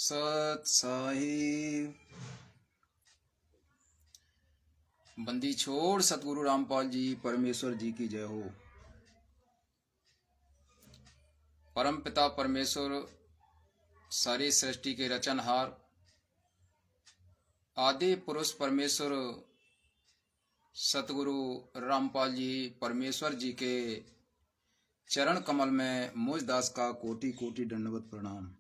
सत साहिब। बंदी छोड़ सतगुरु रामपाल जी परमेश्वर जी की जय हो। परम पिता परमेश्वर सारी सृष्टि के रचनहार आदि पुरुष परमेश्वर सतगुरु रामपाल जी परमेश्वर जी के चरण कमल में मुझ दास का कोटि कोटि दंडवत प्रणाम।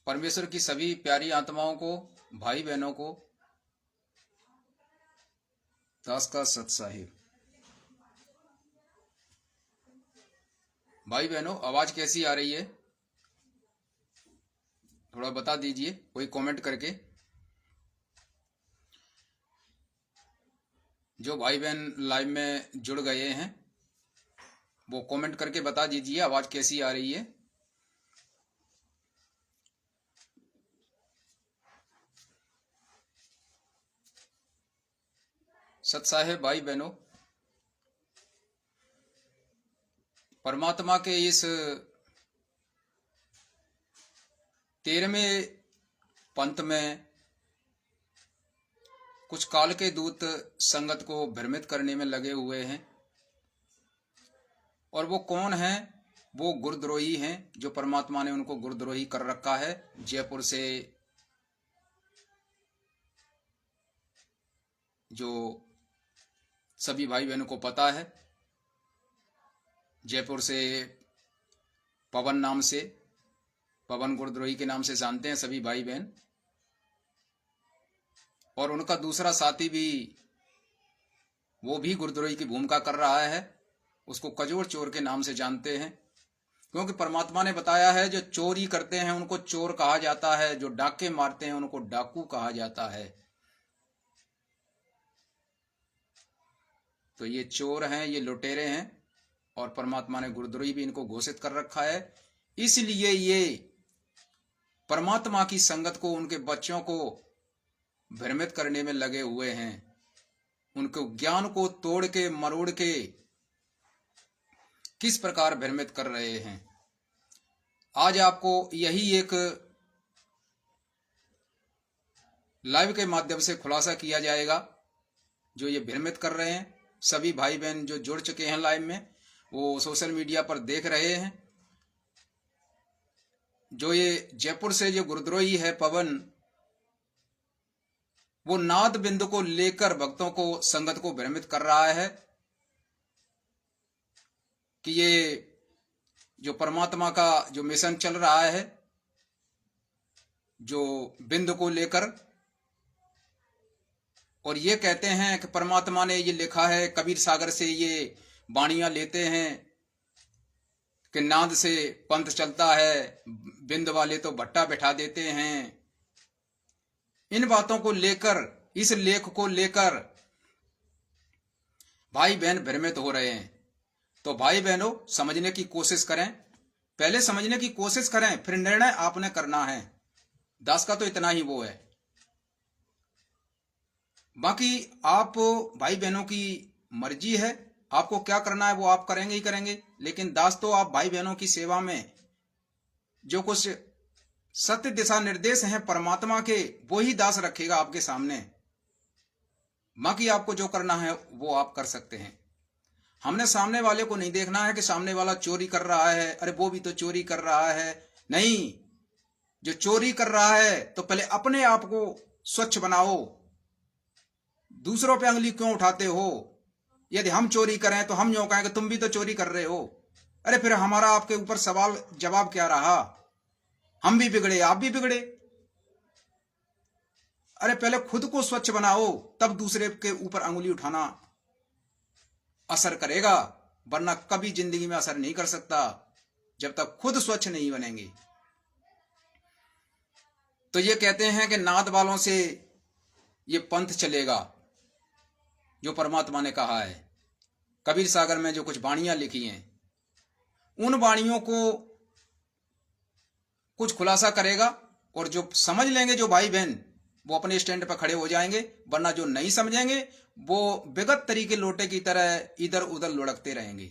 परमेश्वर की सभी प्यारी आत्माओं को, भाई बहनों को दास का सत साहिब। भाई बहनों, आवाज कैसी आ रही है थोड़ा बता दीजिए कोई कमेंट करके। जो भाई बहन लाइव में जुड़ गए हैं वो कमेंट करके बता दीजिए आवाज कैसी आ रही है। सत साहेब भाई बहनों, परमात्मा के इस 13वें पंथ में कुछ काल के दूत संगत को भ्रमित करने में लगे हुए हैं। और वो कौन हैं? वो गुरुद्रोही हैं, जो परमात्मा ने उनको गुरुद्रोही कर रखा है। जयपुर से जो सभी भाई बहनों को पता है, जयपुर से पवन नाम से, पवन गुरुद्रोही के नाम से जानते हैं सभी भाई बहन। और उनका दूसरा साथी भी, वो भी गुरुद्रोही की भूमिका कर रहा है, उसको कजोड़ चोर के नाम से जानते हैं। क्योंकि परमात्मा ने बताया है जो चोरी करते हैं उनको चोर कहा जाता है, जो डाके मारते हैं उनको डाकू कहा जाता है। तो ये चोर हैं, ये लुटेरे हैं, और परमात्मा ने गुरुद्रोही भी इनको घोषित कर रखा है। इसलिए ये परमात्मा की संगत को, उनके बच्चों को भ्रमित करने में लगे हुए हैं। उनको ज्ञान को तोड़ के मरोड़ के किस प्रकार भ्रमित कर रहे हैं, आज आपको यही एक लाइव के माध्यम से खुलासा किया जाएगा। जो ये भ्रमित कर रहे हैं, सभी भाई बहन जो जुड़ चुके हैं लाइव में, वो सोशल मीडिया पर देख रहे हैं। जो ये जयपुर से जो गुरुद्रोही है पवन, वो नाद बिंदु को लेकर भक्तों को, संगत को भ्रमित कर रहा है कि ये जो परमात्मा का जो मिशन चल रहा है, जो बिंदु को लेकर, और ये कहते हैं कि परमात्मा ने ये लिखा है, कबीर सागर से ये वाणियां लेते हैं कि नाद से पंथ चलता है, बिंद वाले तो भट्टा बैठा देते हैं। इन बातों को लेकर, इस लेख को लेकर भाई बहन भ्रमित हो रहे हैं। तो भाई बहनों, समझने की कोशिश करें, पहले समझने की कोशिश करें, फिर निर्णय आपने करना है। दास का तो इतना ही वो है, बाकी आप भाई बहनों की मर्जी है, आपको क्या करना है वो आप करेंगे ही करेंगे। लेकिन दास तो आप भाई बहनों की सेवा में जो कुछ सत्य दिशा निर्देश हैं परमात्मा के, वो ही दास रखेगा आपके सामने। बाकी आपको जो करना है वो आप कर सकते हैं। हमने सामने वाले को नहीं देखना है कि सामने वाला चोरी कर रहा है, अरे वो भी तो चोरी कर रहा है। नहीं, जो चोरी कर रहा है तो पहले अपने आप को स्वच्छ बनाओ। दूसरों पे अंगली क्यों उठाते हो? यदि हम चोरी करें तो हम यूं कहें कि तुम भी तो चोरी कर रहे हो। अरे फिर हमारा आपके ऊपर सवाल जवाब क्या रहा? हम भी बिगड़े, आप भी बिगड़े। अरे पहले खुद को स्वच्छ बनाओ, तब दूसरे के ऊपर अंगुली उठाना असर करेगा, वरना कभी जिंदगी में असर नहीं कर सकता जब तक खुद स्वच्छ नहीं बनेंगे। तो ये कहते हैं कि नाद वालों से ये पंथ चलेगा, जो परमात्मा ने कहा है। कबीर सागर में जो कुछ वाणियां लिखी हैं, उन वाणियों को कुछ खुलासा करेगा, और जो समझ लेंगे जो भाई बहन, वो अपने स्टैंड पर खड़े हो जाएंगे, वरना जो नहीं समझेंगे वो विगत तरीके लोटे की तरह इधर उधर लुढ़कते रहेंगे।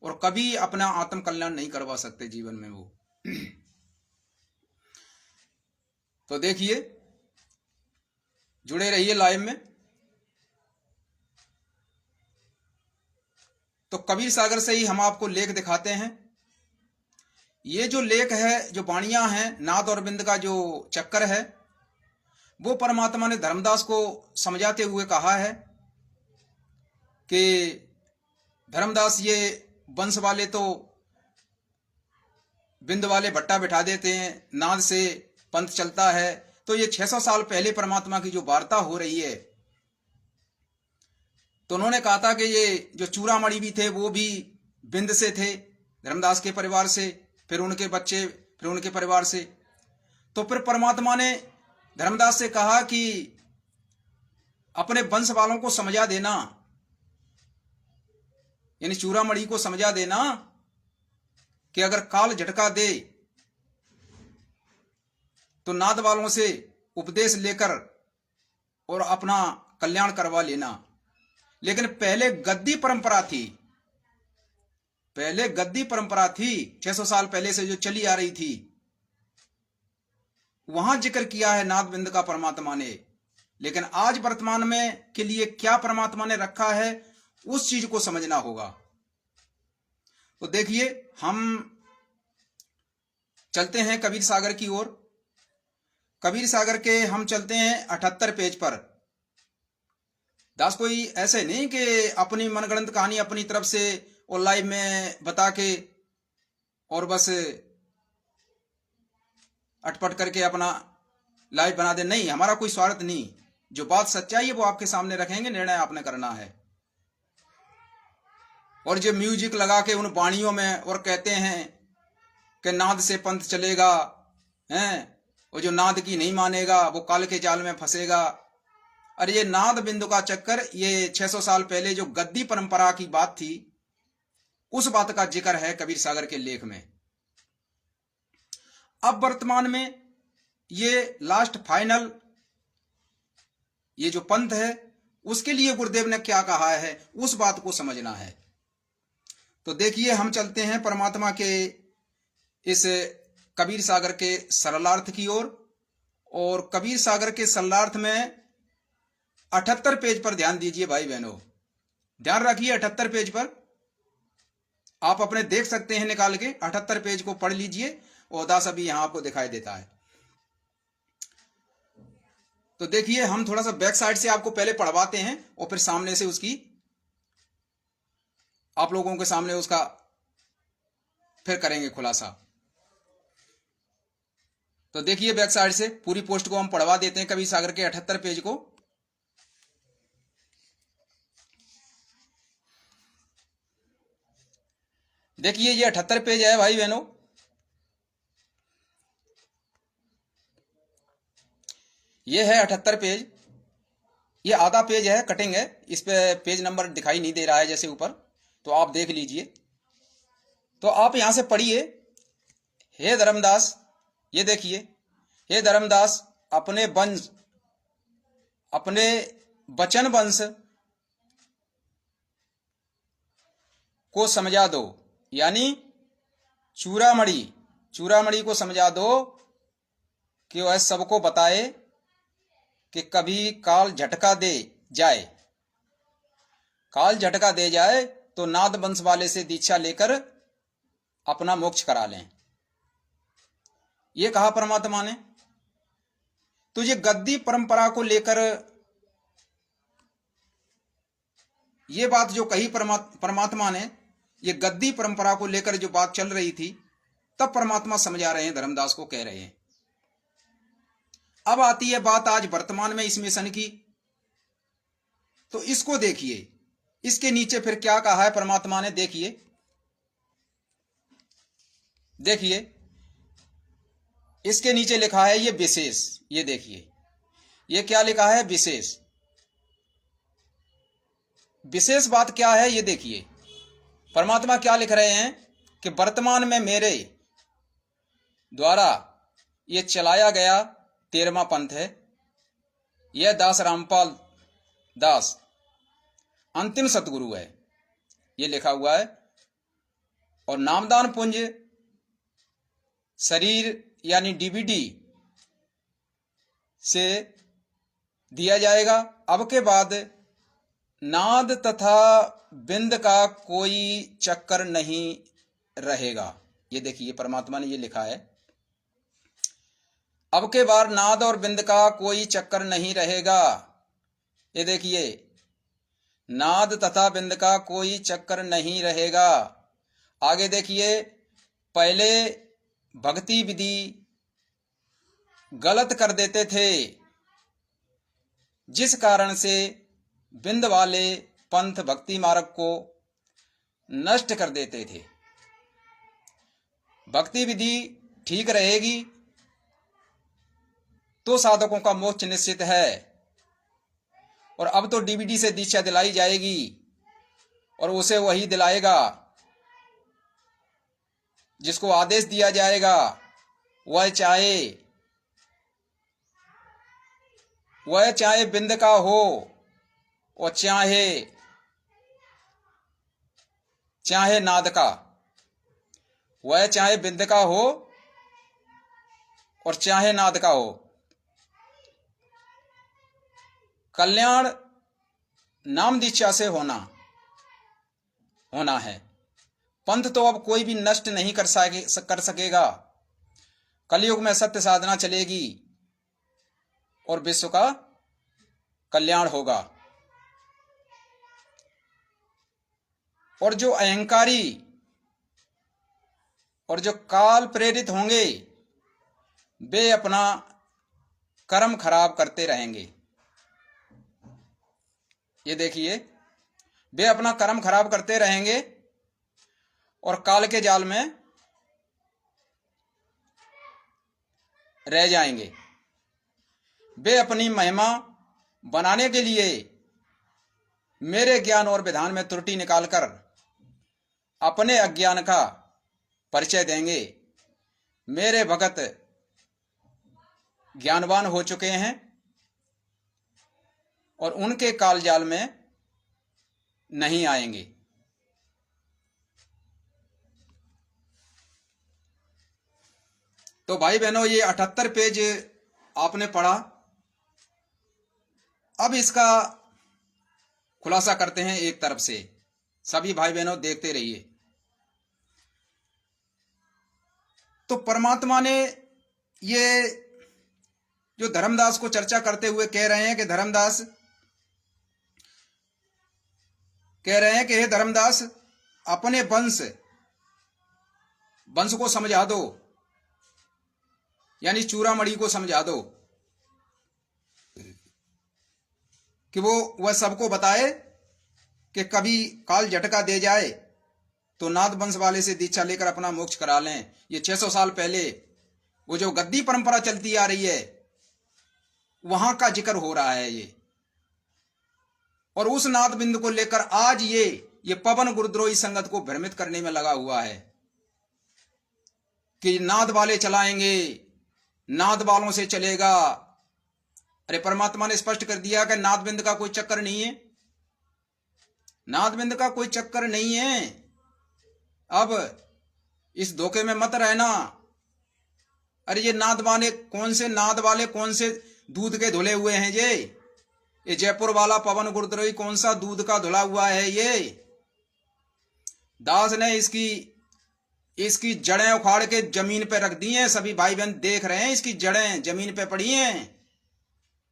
और कभी अपना आत्म कल्याण नहीं करवा सकते जीवन में वो। तो देखिए, जुड़े रहिए लाइव में। तो कबीर सागर से ही हम आपको लेख दिखाते हैं। ये जो लेख है, जो वाणियां हैं, नाद और बिंद का जो चक्कर है, वो परमात्मा ने धर्मदास को समझाते हुए कहा है कि धर्मदास, ये वंश वाले तो बिंद वाले भट्टा बिठा देते हैं, नाद से पंथ चलता है। तो ये 600 साल पहले परमात्मा की जो वार्ता हो रही है, तो उन्होंने कहा था कि ये जो चूड़ामणि भी थे वो भी बिंद से थे, धर्मदास के परिवार से, फिर उनके बच्चे, फिर उनके परिवार से। तो फिर परमात्मा ने धर्मदास से कहा कि अपने वंश वालों को समझा देना, यानी चूड़ामणि को समझा देना कि अगर काल झटका दे तो नाद वालों से उपदेश लेकर और अपना कल्याण करवा लेना। लेकिन पहले गद्दी परंपरा थी, पहले गद्दी परंपरा थी 600 साल पहले से जो चली आ रही थी, वहां जिक्र किया है नाद बिंद का परमात्मा ने। लेकिन आज वर्तमान में के लिए क्या परमात्मा ने रखा है, उस चीज को समझना होगा। तो देखिए, हम चलते हैं कबीर सागर की ओर। कबीर सागर के हम चलते हैं 78 पेज पर। दास कोई ऐसे नहीं कि अपनी मनगढ़ंत कहानी अपनी तरफ से और लाइव में बता के और बस अटपट करके अपना लाइव बना दे। नहीं, हमारा कोई स्वार्थ नहीं। जो बात सच्चाई है वो आपके सामने रखेंगे, निर्णय आपने करना है। और जो म्यूजिक लगा के उन वाणियों में और कहते हैं कि नाद से पंथ चलेगा, हैं, और जो नाद की नहीं मानेगा वो काल के जाल में फंसेगा। अरे ये नाद बिंदु का चक्कर, ये 600 साल पहले जो गद्दी परंपरा की बात थी, उस बात का जिक्र है कबीर सागर के लेख में। अब वर्तमान में ये लास्ट फाइनल ये जो पंथ है, उसके लिए गुरुदेव ने क्या कहा है, उस बात को समझना है। तो देखिए, हम चलते हैं परमात्मा के इस कबीर सागर के सरलार्थ की ओर। और कबीर सागर के सरलार्थ में 78 पेज पर ध्यान दीजिए भाई बहनों, ध्यान रखिए। 78 पेज पर आप अपने देख सकते हैं निकाल के, 78 पेज को पढ़ लीजिए। और दास अभी यहां आपको दिखाई देता है। तो देखिए, हम थोड़ा सा बैक साइड से आपको पहले पढ़वाते हैं और फिर सामने से उसकी आप लोगों के सामने उसका फिर करेंगे खुलासा। तो देखिए, बैक साइड से पूरी पोस्ट को हम पढ़वा देते हैं, कबीर सागर के 78 पेज को। देखिए, ये 78 पेज है भाई बहनों। ये है 78 पेज। ये आधा पेज है, कटिंग है, इस पे पेज नंबर दिखाई नहीं दे रहा है जैसे ऊपर, तो आप देख लीजिए। तो आप यहां से पढ़िए। हे धर्मदास, ये देखिए, हे धर्मदास, अपने वंश, अपने बचन वंश को समझा दो, यानी चूड़ामणि को समझा दो कि वह सबको बताए कि कभी काल झटका दे जाए, काल झटका दे जाए तो नाद वंश वाले से दीक्षा लेकर अपना मोक्ष करा लें। ये कहा परमात्मा ने। तो ये गद्दी परंपरा को लेकर ये बात जो कही परमात्मा ने, ये गद्दी परंपरा को लेकर जो बात चल रही थी, तब परमात्मा समझा रहे हैं, धर्मदास को कह रहे हैं। अब आती है बात आज वर्तमान में इस मिशन की। तो इसको देखिए, इसके नीचे फिर क्या कहा है परमात्मा ने। देखिए, देखिए, इसके नीचे लिखा है ये विशेष। ये देखिए, ये क्या लिखा है, विशेष। विशेष बात क्या है, ये देखिए। परमात्मा क्या लिख रहे हैं कि वर्तमान में मेरे द्वारा ये चलाया गया 13वां पंथ है। यह दास रामपाल दास अंतिम सतगुरु है, ये लिखा हुआ है। और नामदान पुंज शरीर यानी डीवीडी से दिया जाएगा। अब के बाद नाद तथा बिंद का कोई चक्कर नहीं रहेगा। ये देखिए परमात्मा ने ये लिखा है, अब के बाद नाद और बिंद का कोई चक्कर नहीं रहेगा। ये देखिए, नाद तथा बिंद का कोई चक्कर नहीं रहेगा। आगे देखिए, पहले भक्ति विधि गलत कर देते थे, जिस कारण से बिंद वाले पंथ भक्ति मार्ग को नष्ट कर देते थे। भक्ति विधि ठीक रहेगी तो साधकों का मोक्ष निश्चित है। और अब तो डीवीडी से दीक्षा दिलाई जाएगी और उसे वही दिलाएगा जिसको आदेश दिया जाएगा। वह चाहे बिंद का हो और चाहे नाद का, वह चाहे बिंद का हो और चाहे नाद का हो। कल्याण नाम दीक्षा से होना है। पंथ तो अब कोई भी नष्ट नहीं कर सकेगा। कलयुग में सत्य साधना चलेगी और विश्व का कल्याण होगा। और जो अहंकारी और जो काल प्रेरित होंगे वे अपना कर्म खराब करते रहेंगे। ये देखिए, वे अपना कर्म खराब करते रहेंगे और काल के जाल में रह जाएंगे। वे अपनी महिमा बनाने के लिए मेरे ज्ञान और विधान में त्रुटि निकालकर अपने अज्ञान का परिचय देंगे। मेरे भगत ज्ञानवान हो चुके हैं और उनके काल जाल में नहीं आएंगे। तो भाई बहनों, ये 78 पेज आपने पढ़ा। अब इसका खुलासा करते हैं एक तरफ से। सभी भाई बहनों देखते रहिए। तो परमात्मा ने ये जो धर्मदास को चर्चा करते हुए कह रहे हैं कि धर्मदास कह रहे हैं कि हे धर्मदास, अपने वंश को समझा दो, यानी चूड़ामणि को समझा दो कि वह सबको बताए कि कभी काल झटका दे जाए तो नाद वंश वाले से दीक्षा लेकर अपना मोक्ष करा लें। ये 600 साल पहले वो जो गद्दी परंपरा चलती आ रही है वहां का जिक्र हो रहा है ये। और उस नाद बिंद को लेकर आज ये पवन गुरुद्रोही संगत को भ्रमित करने में लगा हुआ है कि नाद वाले चलाएंगे, नाद वालों से चलेगा। अरे परमात्मा ने स्पष्ट कर दिया कि नाद बिंद का कोई चक्कर नहीं है। नाद बिंद का कोई चक्कर नहीं है। अब इस धोखे में मत रहना। अरे ये नाद वाले कौन से दूध के धुले हुए हैं? ये जयपुर वाला पवन गुरुद्रोही कौन सा दूध का धुला हुआ है? ये दास ने इसकी जड़ें उखाड़ के जमीन पे रख दी हैं। सभी भाई बहन देख रहे हैं, इसकी जड़ें जमीन पे पड़ी हैं।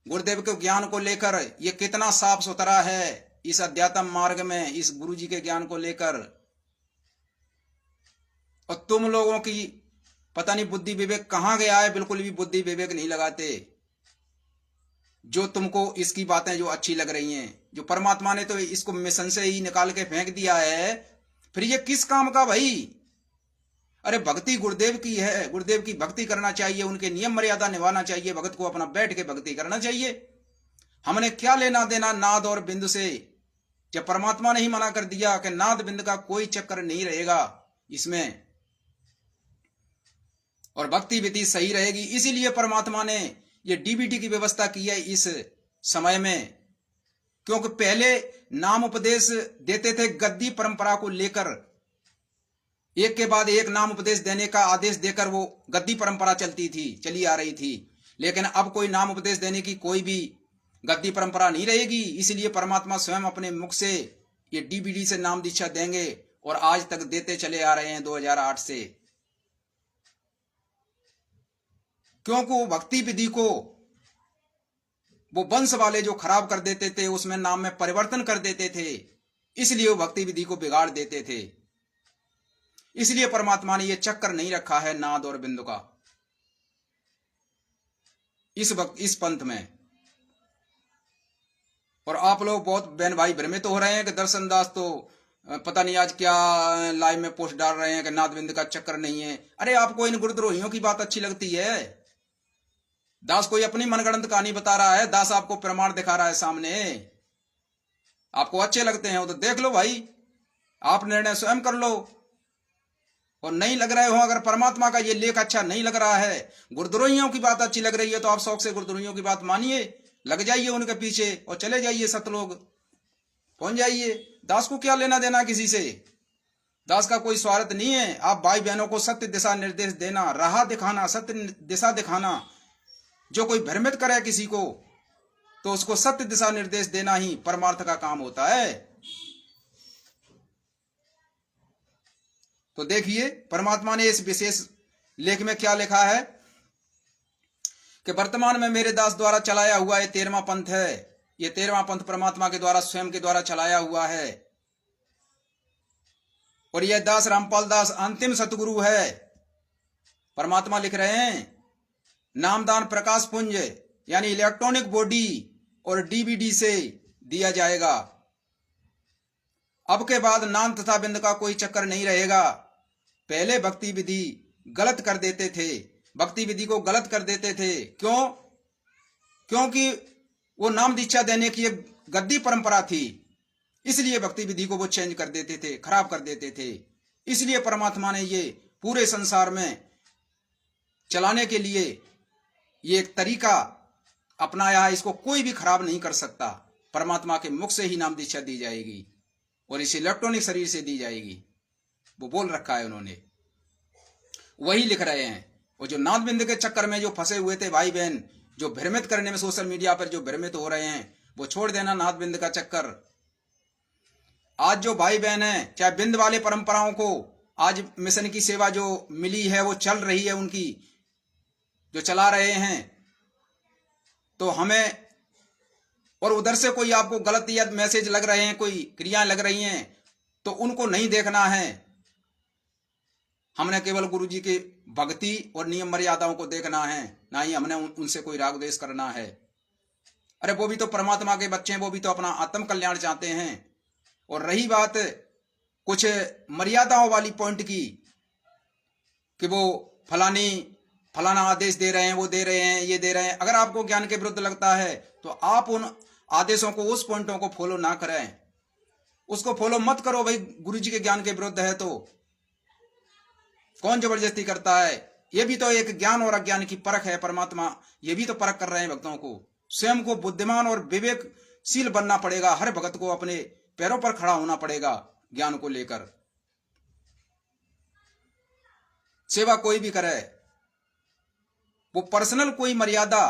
गुरुदेव के ज्ञान को लेकर ये कितना साफ सुथरा है इस अध्यात्म मार्ग में, इस गुरु जी के ज्ञान को लेकर। और तुम लोगों की पता नहीं बुद्धि विवेक कहां गया है, बिल्कुल भी बुद्धि विवेक नहीं लगाते। जो तुमको इसकी बातें जो अच्छी लग रही हैं, जो परमात्मा ने तो इसको मिशन से ही निकाल के फेंक दिया है, फिर ये किस काम का भाई? अरे भक्ति गुरुदेव की है, गुरुदेव की भक्ति करना चाहिए, उनके नियम मर्यादा निभाना चाहिए, भगत को अपना बैठ के भक्ति करना चाहिए। हमने क्या लेना देना नाद और बिंद से, जब परमात्मा ने ही मना कर दिया कि नाद बिंद का कोई चक्कर नहीं रहेगा इसमें, और भक्ति विधि सही रहेगी। इसीलिए परमात्मा ने ये डीवीडी की व्यवस्था की है इस समय में, क्योंकि पहले नाम उपदेश देते थे गद्दी परंपरा को लेकर, एक के बाद एक नाम उपदेश देने का आदेश देकर वो गद्दी परंपरा चली आ रही थी। लेकिन अब कोई नाम उपदेश देने की कोई भी गद्दी परंपरा नहीं रहेगी। इसलिए परमात्मा स्वयं अपने मुख से ये डीबीडी से नाम दीक्षा देंगे और आज तक देते चले आ रहे हैं 2008 से। क्योंकि वो भक्ति विधि को वो वंश वाले जो खराब कर देते थे, उसमें नाम में परिवर्तन कर देते थे, इसलिए वो भक्ति विधि को बिगाड़ देते थे। इसलिए परमात्मा ने ये चक्कर नहीं रखा है नाद और बिंदु का इस पंथ में। और आप लोग बहुत बहन भाई भ्रमित हो रहे हैं कि दर्शन दास तो पता नहीं आज क्या लाइव में पोस्ट डाल रहे हैं कि नाद बिंदु का चक्कर नहीं है। अरे आपको इन गुरुद्रोहियों की बात अच्छी लगती है? दास कोई अपनी मनगढ़ंत कहानी बता रहा है, दास आपको प्रमाण दिखा रहा है सामने। आपको अच्छे लगते हैं वो तो देख लो भाई, आप निर्णय स्वयं कर लो। और नहीं लग रहे हो, अगर परमात्मा का ये लेख अच्छा नहीं लग रहा है, गुरुद्रोहियों की बात अच्छी लग रही है, तो आप शौक से गुरुद्रोहियों की बात मानिए, लग जाइए उनके पीछे और चले जाइए सतलोक पहुंच जाइए। दास को क्या लेना देना किसी से? दास का कोई स्वार्थ नहीं है। आप भाई बहनों को सत्य दिशा निर्देश देना, राह दिखाना, सत्य दिशा दिखाना। जो कोई भ्रमित करे किसी को तो उसको सत्य दिशा निर्देश देना ही परमार्थ का काम होता है। तो देखिए परमात्मा ने इस विशेष लेख में क्या लिखा है कि वर्तमान में मेरे दास द्वारा चलाया हुआ ये 13वां पंथ है। ये 13वां पंथ परमात्मा के द्वारा स्वयं के द्वारा चलाया हुआ है। और यह दास रामपाल दास अंतिम सतगुरु है। परमात्मा लिख रहे हैं नामदान प्रकाश पुंज यानी इलेक्ट्रॉनिक बॉडी और डीवीडी से दिया जाएगा। अब के बाद नाम तथा बिंद का कोई चक्कर नहीं रहेगा। पहले भक्ति विधि गलत कर देते थे, भक्ति विधि को गलत कर देते थे। क्यों? क्योंकि वो नाम दीक्षा देने की एक गद्दी परंपरा थी, इसलिए भक्ति विधि को वो चेंज कर देते थे, खराब कर देते थे। इसलिए परमात्मा ने ये पूरे संसार में चलाने के लिए ये एक तरीका अपनाया है। इसको कोई भी खराब नहीं कर सकता। परमात्मा के मुख से ही नाम दीक्षा दी जाएगी और इस इलेक्ट्रॉनिक शरीर से दी जाएगी। वो बोल रखा है उन्होंने, वही लिख रहे हैं। और जो नाद बिंद के चक्कर में जो फंसे हुए थे भाई बहन, जो भ्रमित करने में सोशल मीडिया पर जो भ्रमित हो रहे हैं, वो छोड़ देना नाद बिंद का चक्कर। आज जो भाई बहन है, चाहे बिंद वाले परंपराओं को आज मिशन की सेवा जो मिली है वो चल रही है, उनकी जो चला रहे हैं, तो हमें और उधर से कोई आपको गलत या मैसेज लग रहे हैं, कोई क्रियाएं लग रही हैं, तो उनको नहीं देखना है। हमने केवल गुरु जी की भक्ति और नियम मर्यादाओं को देखना है, ना ही हमने उनसे कोई राग द्वेष करना है। अरे वो भी तो परमात्मा के बच्चे हैं, वो भी तो अपना आत्म कल्याण चाहते हैं। और रही बात कुछ मर्यादाओं वाली पॉइंट की कि वो फलाना आदेश दे रहे हैं, वो दे रहे हैं, ये दे रहे हैं, अगर आपको ज्ञान के विरुद्ध लगता है तो आप उन आदेशों को, उस पॉइंटों को फॉलो ना करें, उसको फॉलो मत करो। भाई गुरु जी के ज्ञान के विरुद्ध है तो कौन जबरदस्ती करता है? ये भी तो एक ज्ञान और अज्ञान की परख है। परमात्मा ये भी तो परख कर रहे हैं भक्तों को। स्वयं को बुद्धिमान और विवेकशील बनना पड़ेगा। हर भगत को अपने पैरों पर खड़ा होना पड़ेगा ज्ञान को लेकर। सेवा कोई भी करे, वो पर्सनल कोई मर्यादा,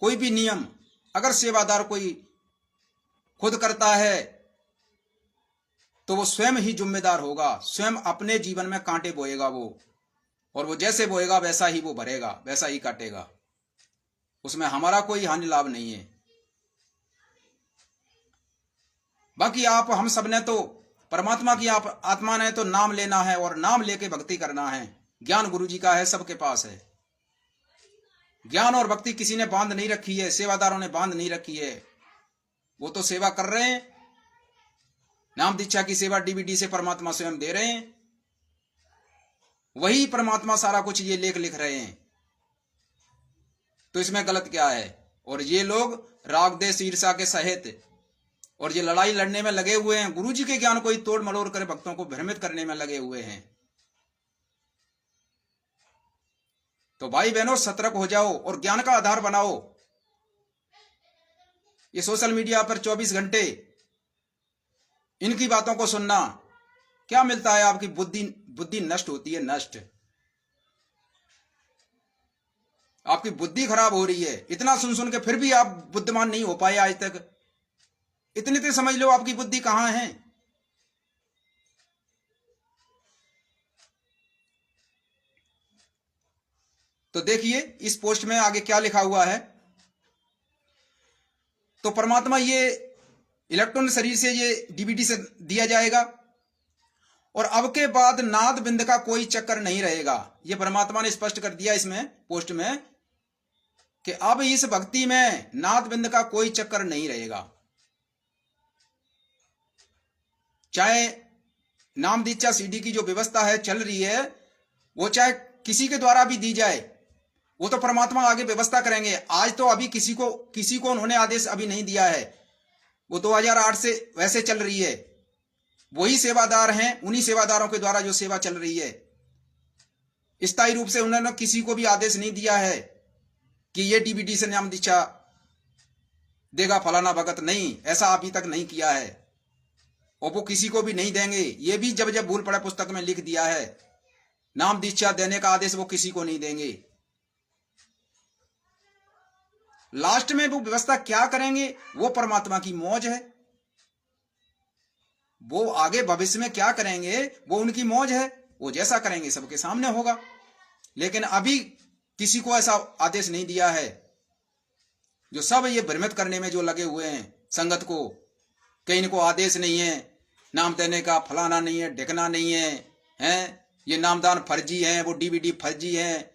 कोई भी नियम अगर सेवादार कोई खुद करता है तो वो स्वयं ही जिम्मेदार होगा। स्वयं अपने जीवन में कांटे बोएगा वो, और वो जैसे बोएगा वैसा ही वो भरेगा, वैसा ही काटेगा। उसमें हमारा कोई हानि लाभ नहीं है। बाकी आप हम सब ने तो परमात्मा की आप आत्मा ने तो नाम लेना है और नाम लेके भक्ति करना है। ज्ञान गुरु जी का है, सबके पास है। ज्ञान और भक्ति किसी ने बांध नहीं रखी है, सेवादारों ने बांध नहीं रखी है। वो तो सेवा कर रहे हैं। नाम दीक्षा की सेवा डीवीडी से परमात्मा स्वयं दे रहे हैं। वही परमात्मा सारा कुछ ये लेख लिख रहे हैं, तो इसमें गलत क्या है? और ये लोग राग देश ईर्षा के सहित और ये लड़ाई लड़ने में लगे हुए हैं। गुरु जी के ज्ञान को ही तोड़ मरोड़ कर भक्तों को भ्रमित करने में लगे हुए हैं। तो भाई बहनों सतर्क हो जाओ और ज्ञान का आधार बनाओ। ये सोशल मीडिया पर 24 घंटे इनकी बातों को सुनना क्या मिलता है? आपकी बुद्धि बुद्धि नष्ट होती है, नष्ट। आपकी बुद्धि खराब हो रही है। इतना सुन सुन के फिर भी आप बुद्धिमान नहीं हो पाए आज तक। इतने तो समझ लो आपकी बुद्धि कहां है। तो देखिए इस पोस्ट में आगे क्या लिखा हुआ है। तो परमात्मा ये इलेक्ट्रॉन शरीर से ये डीवीडी से दिया जाएगा और अब के बाद नाद बिंद का कोई चक्कर नहीं रहेगा। ये परमात्मा ने स्पष्ट कर दिया इसमें पोस्ट में कि अब इस भक्ति में नाद बिंद का कोई चक्कर नहीं रहेगा। चाहे नाम दीक्षा सीडी की जो व्यवस्था है चल रही है, वो चाहे किसी के द्वारा भी दी जाए, वो तो परमात्मा आगे व्यवस्था करेंगे। आज तो अभी किसी को उन्होंने आदेश अभी नहीं दिया है। वो 2008 से वैसे चल रही है। वही सेवादार हैं, उन्हीं सेवादारों के द्वारा जो सेवा चल रही है। स्थायी रूप से उन्होंने किसी को भी आदेश नहीं दिया है कि ये डीवीडी से नाम दीक्षा देगा फलाना भगत, नहीं, ऐसा अभी तक नहीं किया है और वो किसी को भी नहीं देंगे। ये भी जब जब भूल पड़े पुस्तक में लिख दिया है, नाम दीक्षा देने का आदेश वो किसी को नहीं देंगे। लास्ट में वो व्यवस्था क्या करेंगे वो परमात्मा की मौज है। वो आगे भविष्य में क्या करेंगे वो उनकी मौज है। वो जैसा करेंगे सबके सामने होगा। लेकिन अभी किसी को ऐसा आदेश नहीं दिया है। जो सब ये भ्रमित करने में जो लगे हुए हैं संगत को, कहीं इनको आदेश नहीं है नाम देने का, फलाना नहीं है, ढिकना नहीं है, हैं ये नामदान फर्जी है, वो डीवीडी फर्जी है,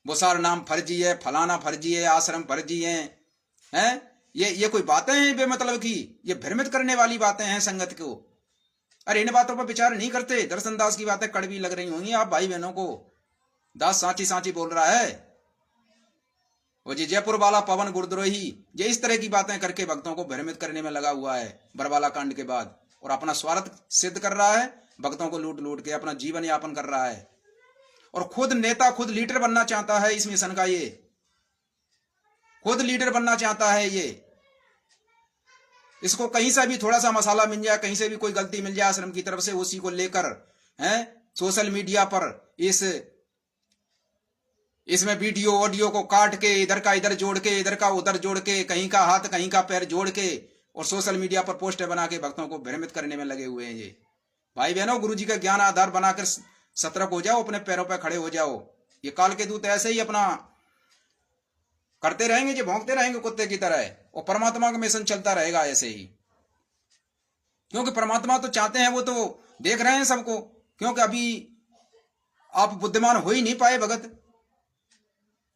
वो सारा नाम फर्जी है, फलाना फर्जी है, आश्रम फर्जी हैं। ये कोई बातें हैं बेमतलब की? ये भ्रमित करने वाली बातें हैं संगत को। अरे इन बातों पर विचार नहीं करते। दर्शन दास की बातें कड़वी लग रही होंगी आप भाई बहनों को। दास सांची सांची बोल रहा है। वो जी जयपुर वाला पवन गुरुद्रोही ये इस तरह की बातें करके भक्तों को भ्रमित करने में लगा हुआ है बरवाला कांड के बाद, और अपना स्वार्थ सिद्ध कर रहा है। भक्तों को लूट लूट के अपना जीवन यापन कर रहा है और खुद नेता, खुद लीडर बनना चाहता है इस मिशन का। ये खुद लीडर बनना चाहता है। ये इसको कहीं से भी थोड़ा सा मसाला मिल जाए, कहीं से भी कोई गलती मिल जाए आश्रम की तरफ से, उसी को लेकर सोशल मीडिया पर इसमें वीडियो ऑडियो को काट के इधर का इधर जोड़ के, इधर का उधर जोड़ के, कहीं का हाथ कहीं का पैर जोड़ के और सोशल मीडिया पर पोस्टर बना के भक्तों को भ्रमित करने में लगे हुए हैं। ये भाई बहनों, गुरु जी का ज्ञान आधार बनाकर सतर्क हो जाओ, अपने पैरों पर खड़े हो जाओ। ये काल के दूत ऐसे ही अपना करते रहेंगे, जो भौंकते रहेंगे कुत्ते की तरह, और परमात्मा का मिशन चलता रहेगा ऐसे ही। क्योंकि परमात्मा तो चाहते हैं, वो तो देख रहे हैं सबको। क्योंकि अभी आप बुद्धिमान हो ही नहीं पाए भगत,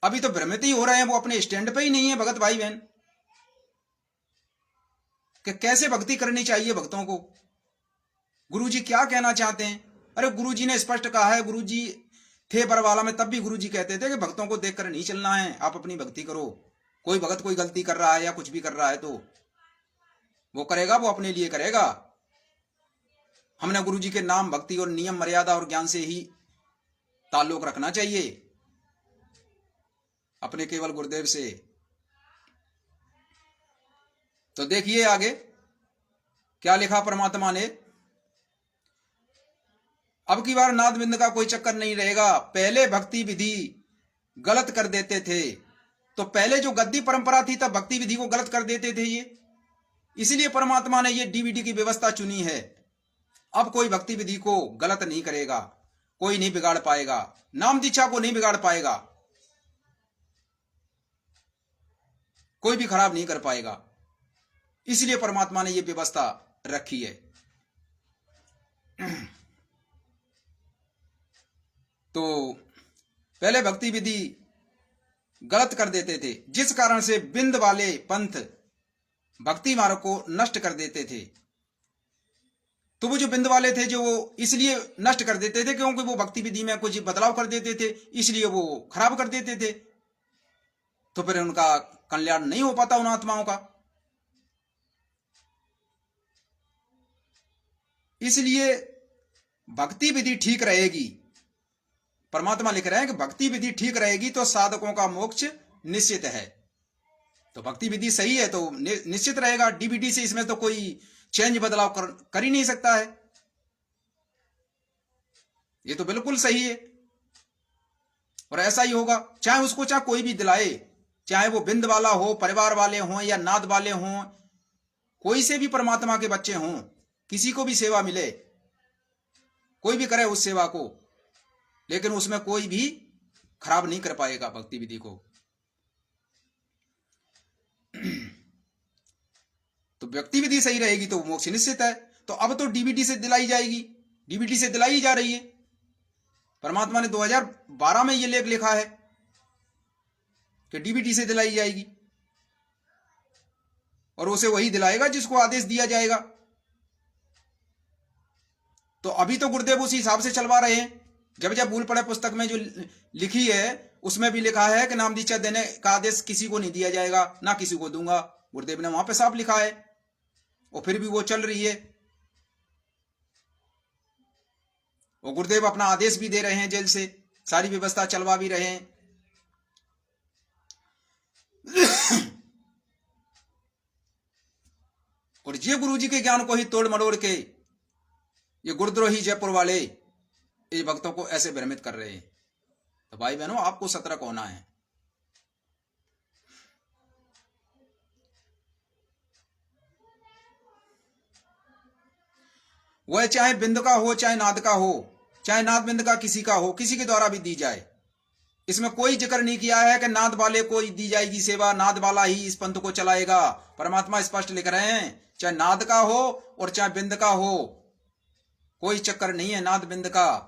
अभी तो भ्रमित ही हो रहे हैं। वो अपने स्टैंड पे ही नहीं है भगत भाई बहन कि कैसे भक्ति करनी चाहिए भक्तों को। गुरुजी क्या कहना चाहते हैं? अरे गुरुजी ने स्पष्ट कहा है। गुरुजी थे बरवाला में, तब भी गुरुजी कहते थे कि भक्तों को देखकर नहीं चलना है, आप अपनी भक्ति करो। कोई भगत कोई गलती कर रहा है या कुछ भी कर रहा है तो वो करेगा, वो अपने लिए करेगा। हमने गुरुजी के नाम, भक्ति और नियम, मर्यादा और ज्ञान से ही ताल्लुक रखना चाहिए, अपने केवल गुरुदेव से। तो देखिए आगे क्या लिखा परमात्मा ने। अब की बार नाद बिंद का कोई चक्कर नहीं रहेगा। पहले भक्ति विधि गलत कर देते थे, तो पहले जो गद्दी परंपरा थी तब भक्ति विधि को गलत कर देते थे ये, इसलिए परमात्मा ने ये डीवीडी की व्यवस्था चुनी है। अब कोई भक्ति विधि को गलत नहीं करेगा, कोई नहीं बिगाड़ पाएगा, नाम दीक्षा को नहीं बिगाड़ पाएगा, कोई भी खराब नहीं कर पाएगा। इसलिए परमात्मा ने ये व्यवस्था रखी है। तो पहले भक्ति विधि गलत कर देते थे, जिस कारण से बिंद वाले पंथ भक्ति मार्ग को नष्ट कर देते थे। तो वो जो बिंद वाले थे जो वो इसलिए नष्ट कर देते थे क्योंकि वो भक्ति विधि में कुछ बदलाव कर देते थे, इसलिए वो खराब कर देते थे। तो फिर उनका कल्याण नहीं हो पाता उन आत्माओं का। इसलिए भक्ति विधि ठीक रहेगी। परमात्मा लिख रहे हैं कि भक्ति विधि ठीक रहेगी तो साधकों का मोक्ष निश्चित है। तो भक्ति विधि सही है तो निश्चित रहेगा। डीवीडी से इसमें तो कोई चेंज बदलाव कर ही नहीं सकता है। ये तो बिल्कुल सही है। और ऐसा ही होगा, चाहे उसको चाहे कोई भी दिलाए, चाहे वो बिंद वाला हो, परिवार वाले हों या नाद वाले हों, कोई से भी परमात्मा के बच्चे हों, किसी को भी सेवा मिले, कोई भी करे उस सेवा को, लेकिन उसमें कोई भी खराब नहीं कर पाएगा भक्ति विधि को। तो व्यक्ति विधि सही रहेगी तो मोक्ष निश्चित है। तो अब तो डीबीटी से दिलाई जाएगी, डीबीटी से दिलाई जा रही है। परमात्मा ने 2012 में ये लेख लिखा है कि डीबीटी से दिलाई जाएगी, और उसे वही दिलाएगा जिसको आदेश दिया जाएगा। तो अभी तो गुरुदेव उसी हिसाब से चलवा रहे हैं। जब जब भूल पड़े पुस्तक में जो लिखी है उसमें भी लिखा है कि नाम दीक्षा देने का आदेश किसी को नहीं दिया जाएगा, ना किसी को दूंगा। गुरुदेव ने वहां पे साफ लिखा है, और फिर भी वो चल रही है। और गुरुदेव अपना आदेश भी दे रहे हैं जेल से, सारी व्यवस्था चलवा भी रहे हैं। और ये गुरुजी के ज्ञान को ही तोड़ मरोड़ के ये गुरुद्रोही जयपुर वाले ये भक्तों को ऐसे भ्रमित कर रहे हैं। तो भाई बहनों, आपको सतर्क होना है। वह चाहे बिंद का हो, चाहे नाद का हो, चाहे नाद बिंद का किसी का हो, किसी के द्वारा भी दी जाए। इसमें कोई जिक्र नहीं किया है कि नाद वाले को दी जाएगी सेवा, नाद वाला ही इस पंथ को चलाएगा। परमात्मा स्पष्ट लिख रहे हैं, चाहे नाद का हो और चाहे बिंद का हो, कोई चक्कर नहीं है नाद बिंद का।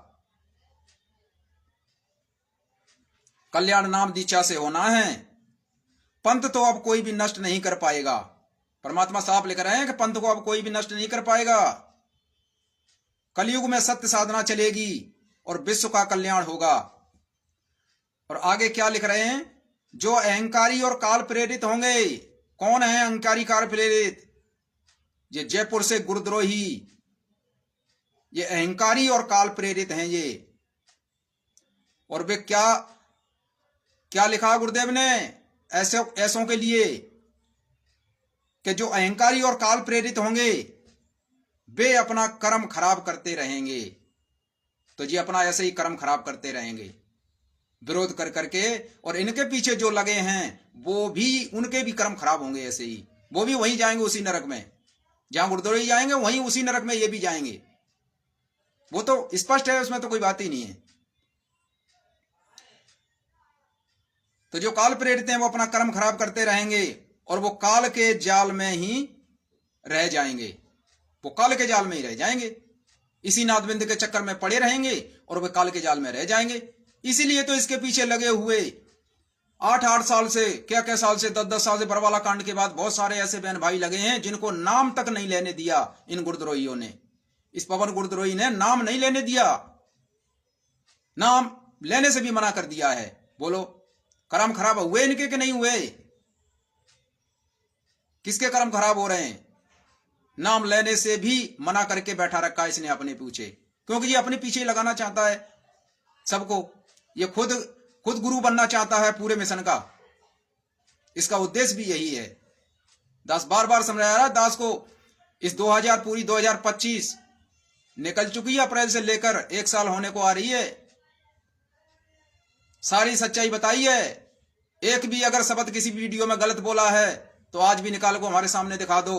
कल्याण नाम दीक्षा से होना है। पंथ तो अब कोई भी नष्ट नहीं कर पाएगा। परमात्मा साफ लिख रहे हैं कि पंथ को अब कोई भी नष्ट नहीं कर पाएगा। कलयुग में सत्य साधना चलेगी और विश्व का कल्याण होगा। और आगे क्या लिख रहे हैं, जो अहंकारी और काल प्रेरित होंगे। कौन है अहंकारी काल प्रेरित? ये जयपुर से गुरुद्रोही, ये अहंकारी और काल प्रेरित हैं ये। और वे क्या लिखा गुरुदेव ने ऐसों के लिए कि जो अहंकारी और काल प्रेरित होंगे वे अपना कर्म खराब करते रहेंगे। तो जी अपना ऐसे ही कर्म खराब करते रहेंगे विरोध कर करके, और इनके पीछे जो लगे हैं वो भी, उनके भी कर्म खराब होंगे ऐसे ही। वो भी वहीं जाएंगे उसी नरक में, जहां गुरुद्रोही जाएंगे वहीं उसी नरक में ये भी जाएंगे। वो तो स्पष्ट है, उसमें तो कोई बात ही नहीं है। तो जो काल प्रेरित हैं वो अपना कर्म खराब करते रहेंगे और वो काल के जाल में ही रह जाएंगे। वो काल के जाल में ही रह जाएंगे, इसी नादबिंद के चक्कर में पड़े रहेंगे और वे काल के जाल में रह जाएंगे। इसीलिए तो इसके पीछे लगे हुए 8-8 साल से, क्या साल से, 10-10 साल से बरवाला कांड के बाद बहुत सारे ऐसे बहन भाई लगे हैं जिनको नाम तक नहीं लेने दिया इन गुरुद्रोहियों ने। इस पवन गुरुद्रोही ने नाम नहीं लेने दिया, नाम लेने से भी मना कर दिया है। बोलो कर्म खराब हुए इनके कि नहीं हुए? किसके कर्म खराब हो रहे हैं? नाम लेने से भी मना करके बैठा रखा इसने अपने पीछे, क्योंकि ये अपने पीछे लगाना चाहता है सबको। ये खुद गुरु बनना चाहता है पूरे मिशन का। इसका उद्देश्य भी यही है। दास बार बार समझाया रहा दास को। इस 2025 निकल चुकी है, अप्रैल से लेकर 1 साल होने को आ रही है। सारी सच्चाई बताई है। एक भी अगर शब्द किसी वीडियो में गलत बोला है तो आज भी निकाल को हमारे सामने दिखा दो।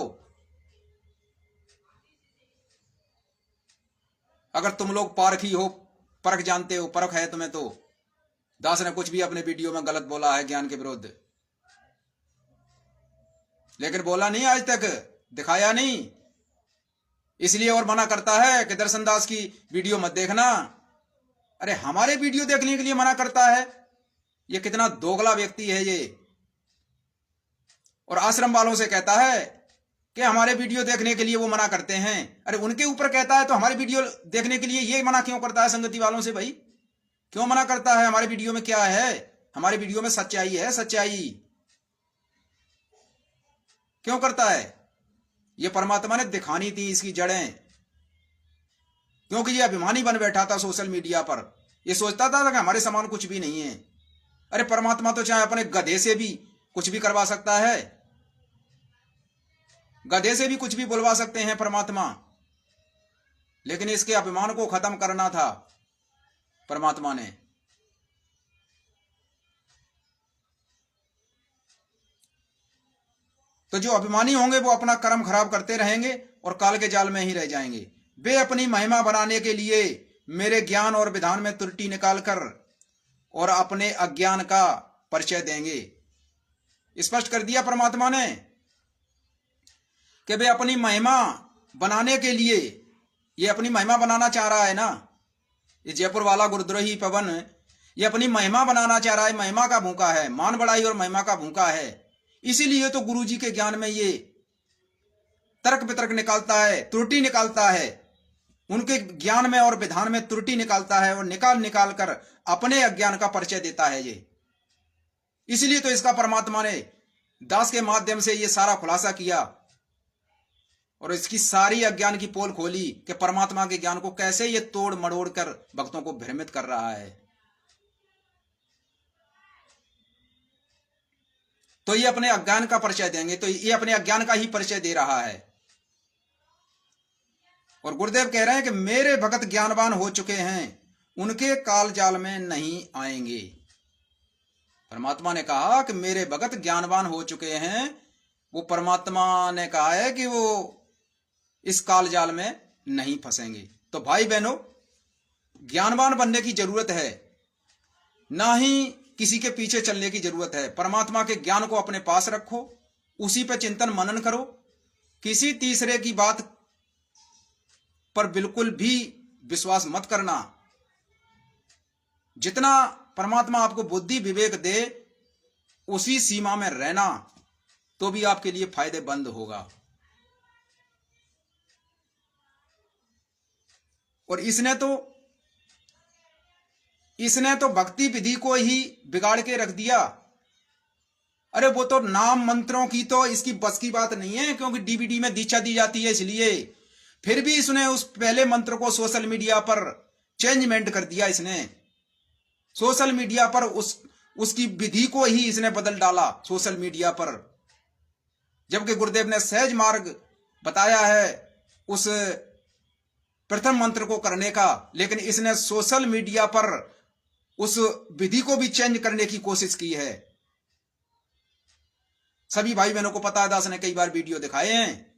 अगर तुम लोग पारखी हो, परख जानते हो, परख है तुम्हें, तो दास ने कुछ भी अपने वीडियो में गलत बोला है ज्ञान के विरुद्ध, लेकिन बोला नहीं आज तक, दिखाया नहीं, इसलिए और मना करता है कि दर्शन दास की वीडियो मत देखना। अरे हमारे वीडियो देखने के लिए मना करता है? ये कितना दोगला व्यक्ति है ये। और आश्रम वालों से कहता है कि हमारे वीडियो देखने के लिए वो मना करते हैं। अरे उनके ऊपर कहता है तो हमारे वीडियो देखने के लिए ये मना क्यों करता है? संगति वालों से भाई क्यों मना करता है? हमारे वीडियो में क्या है? हमारे वीडियो में सच्चाई है, सच्चाई। क्यों करता है? ये परमात्मा ने दिखानी थी इसकी जड़ें, क्योंकि ये अभिमानी बन बैठा था सोशल मीडिया पर। ये सोचता था कि हमारे समान कुछ भी नहीं है। अरे परमात्मा तो चाहे अपने गधे से भी कुछ भी करवा सकता है, गधे से भी कुछ भी बुलवा सकते हैं परमात्मा, लेकिन इसके अभिमान को खत्म करना था। परमात्मा ने। तो जो अभिमानी होंगे वो अपना कर्म खराब करते रहेंगे और काल के जाल में ही रह जाएंगे। वे अपनी महिमा बनाने के लिए मेरे ज्ञान और विधान में त्रुटि निकालकर और अपने अज्ञान का परिचय देंगे। स्पष्ट कर दिया परमात्मा ने कि वे अपनी महिमा बनाने के लिए, ये अपनी महिमा बनाना चाह रहा है ना, ये जयपुर वाला गुरुद्रोही पवन, ये अपनी महिमा बनाना चाह रहा है, महिमा का भूखा है, मान बढ़ाई और महिमा का भूखा है। इसीलिए तो गुरु जी के ज्ञान में ये तर्क वितर्क निकालता है, त्रुटि निकालता है, उनके ज्ञान में और विधान में त्रुटि निकालता है और निकाल कर अपने अज्ञान का परिचय देता है ये। इसलिए तो इसका परमात्मा ने दास के माध्यम से ये सारा खुलासा किया और इसकी सारी अज्ञान की पोल खोली कि परमात्मा के ज्ञान को कैसे ये तोड़ मड़ोड़ कर भक्तों को भ्रमित कर रहा है। तो ये अपने अज्ञान का परिचय देंगे, तो ये अपने अज्ञान का ही परिचय दे रहा है। और गुरुदेव कह रहे हैं कि मेरे भक्त ज्ञानवान हो चुके हैं, उनके काल जाल में नहीं आएंगे। परमात्मा ने कहा कि मेरे भक्त ज्ञानवान हो चुके हैं, वो परमात्मा ने कहा है कि वो इस काल जाल में नहीं फंसेंगे। तो भाई बहनों, ज्ञानवान बनने की जरूरत है, ना ही किसी के पीछे चलने की जरूरत है। परमात्मा के ज्ञान को अपने पास रखो, उसी पर चिंतन मनन करो, किसी तीसरे की बात पर बिल्कुल भी विश्वास मत करना। जितना परमात्मा आपको बुद्धि विवेक दे उसी सीमा में रहना, तो भी आपके लिए फायदेमंद होगा। और इसने तो भक्ति विधि को ही बिगाड़ के रख दिया। अरे वो तो नाम मंत्रों की तो इसकी बस की बात नहीं है, क्योंकि डीवीडी में दीक्षा दी जाती है, इसलिए फिर भी इसने उस पहले मंत्र को सोशल मीडिया पर चेंजमेंट कर दिया। इसने सोशल मीडिया पर उसकी विधि को ही इसने बदल डाला सोशल मीडिया पर, जबकि गुरुदेव ने सहज मार्ग बताया है उस प्रथम मंत्र को करने का, लेकिन इसने सोशल मीडिया पर उस विधि को भी चेंज करने की कोशिश की है। सभी भाई बहनों को पता है, दास ने कई बार वीडियो दिखाए हैं।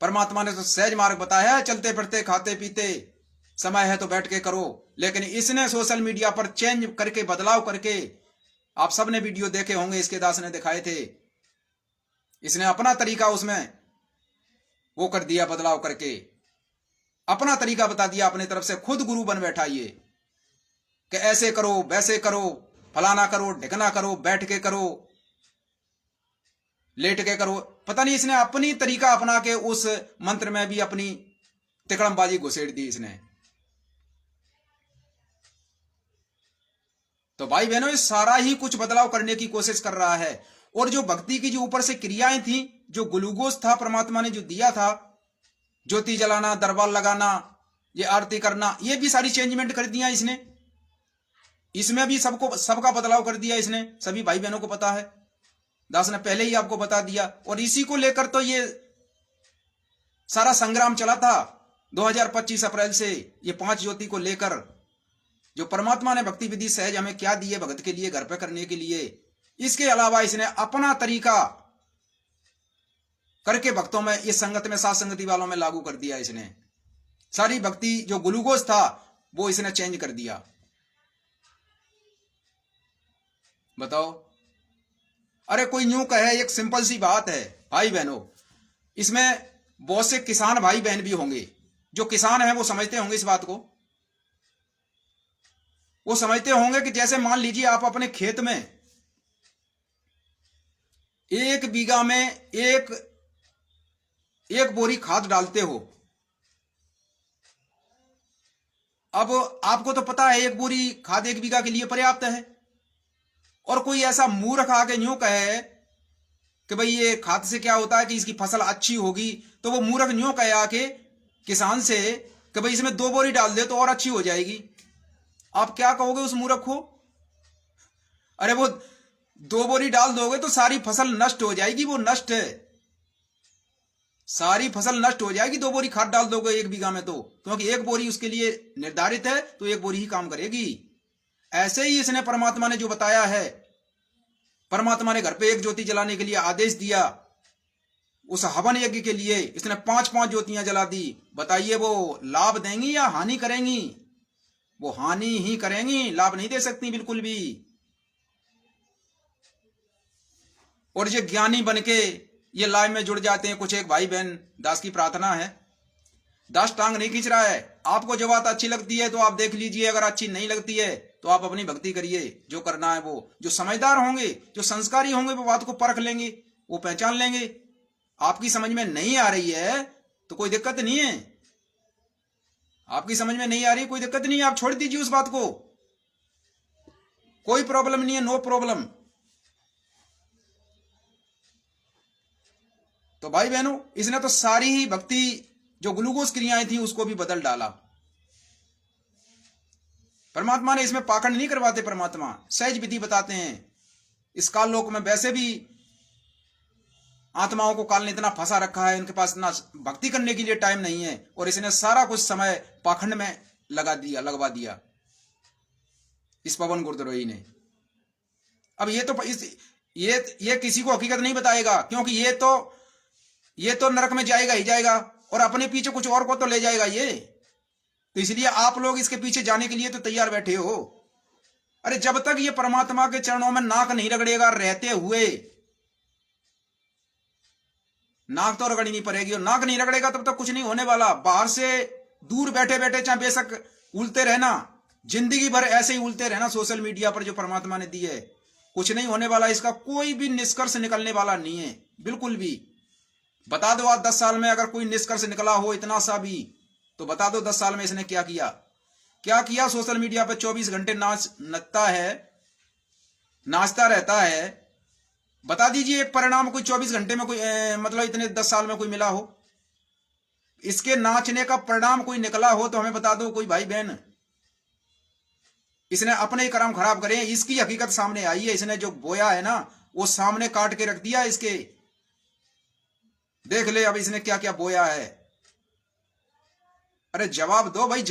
परमात्मा ने तो सहज मार्ग बताया है, चलते फिरते खाते पीते, समय है तो बैठ के करो, लेकिन इसने सोशल मीडिया पर चेंज करके, बदलाव करके, आप सबने वीडियो देखे होंगे, इसके दास ने दिखाए थे, इसने अपना तरीका उसमें वो कर दिया, बदलाव करके अपना तरीका बता दिया, अपने तरफ से खुद गुरु बन बैठा ये कि ऐसे करो, वैसे करो, फलाना करो, ढिकना करो, बैठ के करो, लेट के करो। पता नहीं इसने अपनी तरीका अपना के उस मंत्र में भी अपनी तिकड़मबाजी घुसेड़ दी इसने। तो भाई बहनों, इस सारा ही कुछ बदलाव करने की कोशिश कर रहा है। और जो भक्ति की जो ऊपर से क्रियाएं थी, जो ग्लूकोज था परमात्मा ने जो दिया था, ज्योति जलाना, दरबार लगाना, ये आरती करना, ये भी सारी चेंजमेंट कर दिया इसने। इसमें भी सबका बदलाव कर दिया इसने, सभी भाई बहनों को पता है, दास ने पहले ही आपको बता दिया। और इसी को लेकर तो ये सारा संग्राम चला था 2025 अप्रैल से, ये 5 ज्योति को लेकर, जो परमात्मा ने भक्ति विधि सहज हमें क्या दी है भगत के लिए, घर पे करने के लिए। इसके अलावा इसने अपना तरीका करके भक्तों में, ये संगत में, साथ संगति वालों में लागू कर दिया इसने। सारी भक्ति जो ग्लूकोज था वो इसने चेंज कर दिया। बताओ, अरे कोई यूं कहे, एक सिंपल सी बात है भाई बहनों, इसमें बहुत से किसान भाई बहन भी होंगे, जो किसान हैं वो समझते होंगे इस बात को। वो समझते होंगे कि जैसे मान लीजिए आप अपने खेत में 1 बीघा में एक बोरी खाद डालते हो। अब आपको तो पता है 1 बोरी खाद 1 बीघा के लिए पर्याप्त है। और कोई ऐसा मूर्ख आके यूं कहे कि भाई ये खाद से क्या होता है कि इसकी फसल अच्छी होगी, तो वो मूर्ख यूं कहे आके किसान से कि भाई इसमें 2 बोरी डाल दे तो और अच्छी हो जाएगी। आप क्या कहोगे उस मूर्ख को? अरे वो 2 बोरी डाल दोगे तो सारी फसल नष्ट हो जाएगी, वो नष्ट है। सारी फसल नष्ट हो जाएगी 2 बोरी खाद डाल दोगे 1 बीघा में, तो क्योंकि 1 बोरी उसके लिए निर्धारित है, तो 1 बोरी ही काम करेगी। ऐसे ही इसने परमात्मा ने जो बताया है, परमात्मा ने घर पे 1 ज्योति जलाने के लिए आदेश दिया, उस हवन यज्ञ के लिए इसने 5-5 ज्योतियां जला दी। बताइए वो लाभ देंगी या हानि करेंगी? वो हानि ही करेंगी, लाभ नहीं दे सकती बिल्कुल भी। और ये ज्ञानी बनके ये लाइव में जुड़ जाते हैं। कुछ एक भाई बहन, दास की प्रार्थना है, दास टांग नहीं खींच रहा है, आपको जो बात अच्छी लगती है तो आप देख लीजिए, अगर अच्छी नहीं लगती है तो आप अपनी भक्ति करिए, जो करना है वो। जो समझदार होंगे, जो संस्कारी होंगे, वो बात को परख लेंगे, वो पहचान लेंगे। आपकी समझ में नहीं आ रही है तो कोई दिक्कत नहीं है, आपकी समझ में नहीं आ रही कोई दिक्कत नहीं है, आप छोड़ दीजिए उस बात को, कोई प्रॉब्लम नहीं है, नो प्रॉब्लम। तो भाई बहनों, इसने तो सारी ही भक्ति जो ग्लूकोज क्रियाएं थी उसको भी बदल डाला। परमात्मा ने इसमें पाखंड नहीं करवाते, परमात्मा सहज विधि बताते हैं। इस काल लोक में वैसे भी आत्माओं को काल ने इतना फंसा रखा है, इनके पास इतना भक्ति करने के लिए टाइम नहीं है, और इसने सारा कुछ समय पाखंड में लगवा दिया इस पवन गुरुद्रोही ने। अब ये किसी को हकीकत नहीं बताएगा, क्योंकि ये तो नरक में जाएगा ही जाएगा, और अपने पीछे कुछ और को तो ले जाएगा ये। तो इसलिए आप लोग इसके पीछे जाने के लिए तो तैयार बैठे हो। अरे जब तक ये परमात्मा के चरणों में नाक नहीं रगड़ेगा रहते हुए, नाक तो रगड़ी नहीं पड़ेगी, और नाक नहीं रगड़ेगा तब तक कुछ नहीं होने वाला। बाहर से दूर बैठे बैठे चाहे बेशक उलते रहना, जिंदगी भर ऐसे ही उलते रहना सोशल मीडिया पर जो परमात्मा ने दी है, कुछ नहीं होने वाला। इसका कोई भी निष्कर्ष निकलने वाला नहीं है, बिल्कुल भी। बता दो आज 10 साल में अगर कोई निष्कर्ष निकला हो इतना सा भी, तो बता दो 10 साल में इसने क्या किया। सोशल मीडिया पर 24 घंटे नाचता है, नाचता रहता है। बता दीजिए एक परिणाम कोई 24 घंटे में कोई मतलब इतने 10 साल में कोई मिला हो, इसके नाचने का परिणाम कोई निकला हो तो हमें बता दो कोई भाई बहन। इसने अपने ही कर्म खराब करे, इसकी हकीकत सामने आई है। इसने जो बोया है ना वो सामने काट के रख दिया इसके, देख ले अब इसने क्या क्या बोया है। अरे जवाब दो भाई,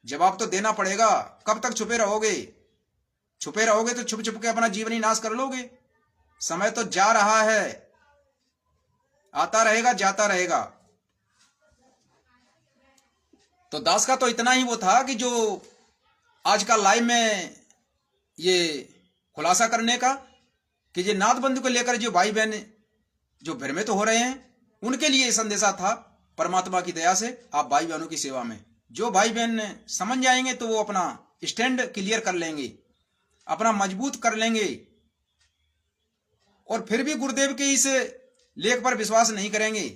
जवाब तो देना पड़ेगा। कब तक छुपे रहोगे? छुपे रहोगे तो छुप छुप के अपना जीवन ही नाश कर लोगे। समय तो जा रहा है, आता रहेगा जाता रहेगा। तो दास का तो इतना ही वो था कि जो आज का लाइव में ये खुलासा करने का, कि ये नाथ बंधु को लेकर जो भाई बहन जो भ्रमित हो रहे हैं उनके लिए संदेशा था। परमात्मा की दया से आप भाई बहनों की सेवा में जो भाई बहन समझ जाएंगे तो वो अपना स्टैंड क्लियर कर लेंगे, अपना मजबूत कर लेंगे। और फिर भी गुरुदेव के इस लेख पर विश्वास नहीं करेंगे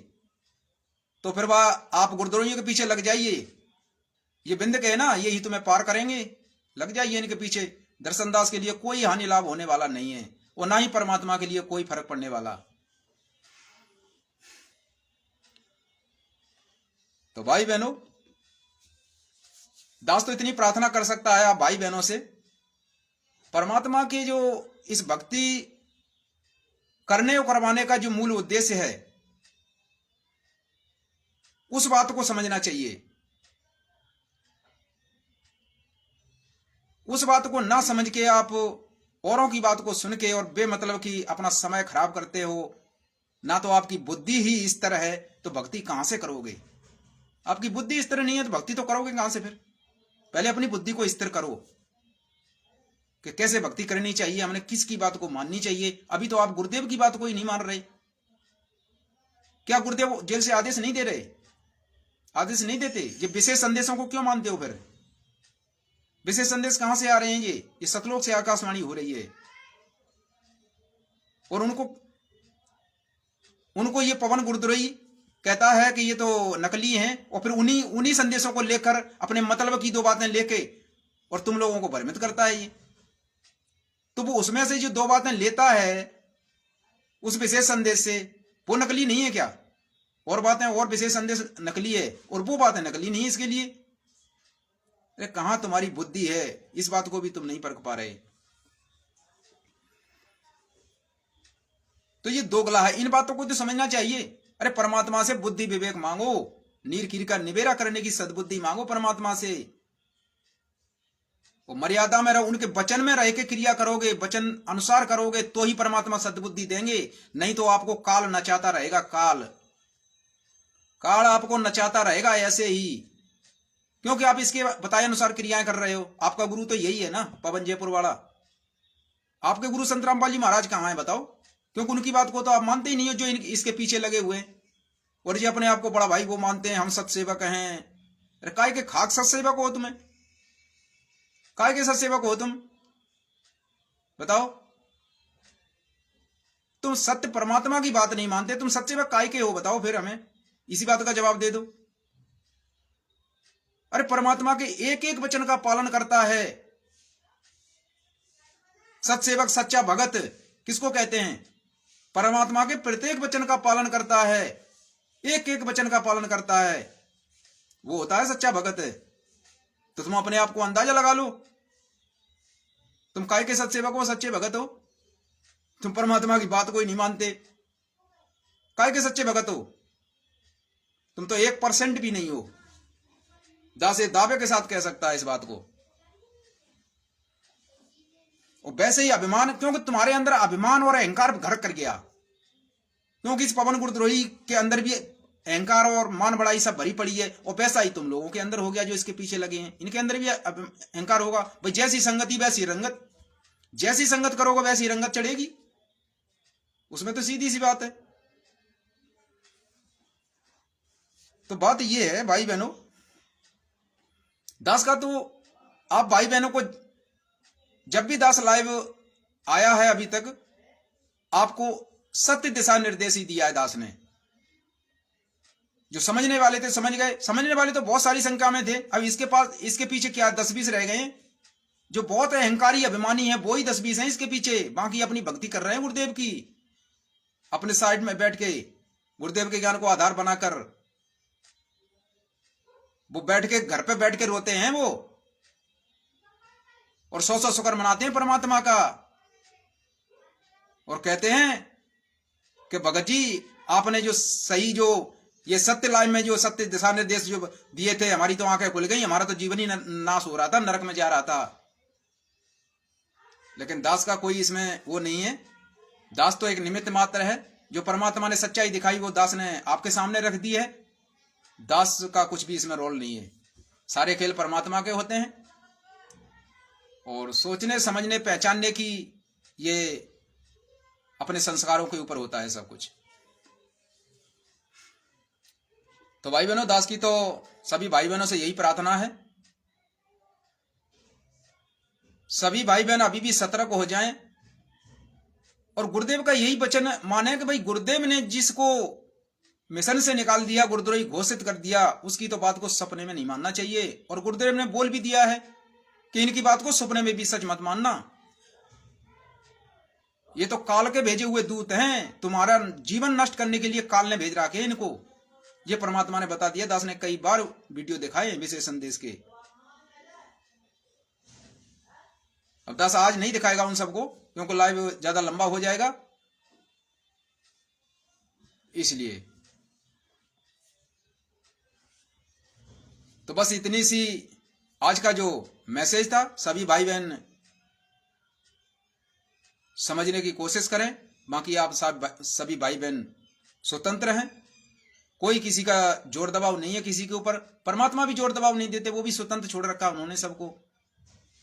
तो फिर वह आप गुरुद्रोहियों के पीछे लग जाइए। ये बिंद के है ना, ये ही तुम्हें पार करेंगे, लग जाइए इनके पीछे। दर्शनदास के लिए कोई हानि लाभ होने वाला नहीं है, और ना ही परमात्मा के लिए कोई फर्क पड़ने वाला। तो भाई बहनों, दास तो इतनी प्रार्थना कर सकता है आप भाई बहनों से, परमात्मा की जो इस भक्ति करने और करवाने का जो मूल उद्देश्य है उस बात को समझना चाहिए। उस बात को ना समझ के आप औरों की बात को सुन के और बेमतलब की अपना समय खराब करते हो। ना तो आपकी बुद्धि ही इस तरह है तो भक्ति कहां से करोगे? आपकी बुद्धि इस तरह नहीं है तो भक्ति तो करोगे कहां से? फिर पहले अपनी बुद्धि को स्थिर करो कि कैसे भक्ति करनी चाहिए, हमने किसकी बात को माननी चाहिए। अभी तो आप गुरुदेव की बात को ही नहीं मान रहे। क्या गुरुदेव जेल से आदेश नहीं दे रहे? आदेश नहीं देते। ये विशेष संदेशों को क्यों मानते हो? फिर विशेष संदेश कहां से आ रहे हैं? ये सतलोक से आकाशवाणी हो रही है, और उनको ये पवन गुरुद्रोही कहता है कि ये तो नकली हैं, और फिर उन्हीं संदेशों को लेकर अपने मतलब की 2 बातें लेके और तुम लोगों को भ्रमित करता है ये। तो वो उसमें से जो 2 बातें लेता है उस विशेष संदेश से, वो नकली नहीं है क्या? और बातें और विशेष संदेश नकली है और वो बातें नकली नहीं है इसके लिए। अरे कहां तुम्हारी बुद्धि है? इस बात को भी तुम नहीं परख पा रहे। तो ये दोगला है। इन बातों को तो समझना चाहिए। अरे परमात्मा से बुद्धि विवेक मांगो, नीर कीर का निबेरा करने की सद्बुद्धि मांगो परमात्मा से। वो मर्यादा में रहो, उनके वचन में रह के क्रिया करोगे, वचन अनुसार करोगे तो ही परमात्मा सद्बुद्धि देंगे। नहीं तो आपको काल नचाता रहेगा, काल आपको नचाता रहेगा ऐसे ही, क्योंकि आप इसके बताए अनुसार क्रियाएं कर रहे हो। आपका गुरु तो यही है ना, पवन जयपुर वाला। आपके गुरु संत रामपाल जी महाराज कहाँ है बताओ? क्योंकि उनकी बात को तो आप मानते ही नहीं हो, जो इसके पीछे लगे हुए और जो अपने आप को बड़ा भाई वो मानते हैं, हम सत्सेवक हैं। अरे काय के खाक सत्सेवक हो तुम्हें? काय के सत्सेवक हो तुम बताओ? तुम सत्य परमात्मा की बात नहीं मानते, तुम सत्सेवक काय के हो बताओ? फिर हमें इसी बात का जवाब दे दो। अरे परमात्मा के एक एक वचन का पालन करता है सत्सेवक, सच्चा भगत किसको कहते हैं? परमात्मा के प्रत्येक वचन का पालन करता है, एक एक वचन का पालन करता है, वो होता है सच्चा भगत। तो तुम अपने आप को अंदाजा लगा लो, तुम काय के सत्सेवक हो, सच्चे भगत हो? तुम परमात्मा की बात को ही नहीं मानते, काय के सच्चे भगत हो? तुम तो 1% भी नहीं हो। दासे दावे के साथ कह सकता है इस बात को। और वैसे ही अभिमान, क्योंकि तुम्हारे अंदर अभिमान और अहंकार घर कर गया, क्योंकि इस पवन गुरुद्रोही के अंदर भी अहंकार और मान बड़ाई सब भरी पड़ी है। और वैसा ही तुम लोगों के अंदर हो गया, जो इसके पीछे लगे हैं, इनके अंदर भी अहंकार होगा। भाई जैसी संगति वैसी रंगत, जैसी संगत करोगे वैसी रंगत चढ़ेगी, उसमें तो सीधी सी बात है। तो बात यह है भाई बहनों, दास का तो आप भाई बहनों को जब भी दास लाइव आया है अभी तक, आपको सत्य दिशा निर्देश ही दिया है दास ने। जो समझने वाले थे समझ गए, समझने वाले तो बहुत सारी संख्या में थे। अब इसके पास, इसके पीछे क्या 10-20 रह गए। जो बहुत अहंकारी अभिमानी है वो ही 10-20 हैं इसके पीछे, बाकी अपनी भक्ति कर रहे हैं गुरुदेव की, अपने साइड में बैठ के गुरुदेव के ज्ञान को आधार बनाकर वो बैठ के घर पे बैठ के रोते हैं वो, और 100 शुक्र मनाते हैं परमात्मा का, और कहते हैं कि भगत जी आपने जो सही, जो ये सत्य लाइन में जो सत्य दिशा निर्देश जो दिए थे, हमारी तो आंखें खुल गई, हमारा तो जीवन ही नाश हो रहा था, नरक में जा रहा था। लेकिन दास का कोई इसमें वो नहीं है। दास तो एक निमित्त मात्र है। जो परमात्मा ने सच्चाई दिखाई वो दास ने आपके सामने रख दी है। दास का कुछ भी इसमें रोल नहीं है। सारे खेल परमात्मा के होते हैं, और सोचने समझने पहचानने की ये अपने संस्कारों के ऊपर होता है सब कुछ। तो भाई बहनों, दास की तो सभी भाई बहनों से यही प्रार्थना है, सभी भाई बहन अभी भी सतर्क हो जाएं, और गुरुदेव का यही वचन माने कि भाई गुरुदेव ने जिसको मिशन से निकाल दिया, गुरुद्रोही घोषित कर दिया, उसकी तो बात को सपने में नहीं मानना चाहिए। और गुरुदेव ने बोल भी दिया है कि इनकी बात को सपने में भी सच मत मानना। ये तो काल के भेजे हुए दूत हैं, तुम्हारा जीवन नष्ट करने के लिए काल ने भेज रखे इनको। ये परमात्मा ने बता दिया। दास ने कई बार वीडियो दिखाए विशेष संदेश के। अब दास आज नहीं दिखाएगा उन सबको, क्योंकि लाइव ज्यादा लंबा हो जाएगा, इसलिए। तो बस इतनी सी आज का जो मैसेज था, सभी भाई बहन समझने की कोशिश करें। बाकी आप सभी भाई बहन स्वतंत्र हैं, कोई किसी का जोर दबाव नहीं है किसी के ऊपर। परमात्मा भी जोर दबाव नहीं देते, वो भी स्वतंत्र छोड़ रखा उन्होंने सबको,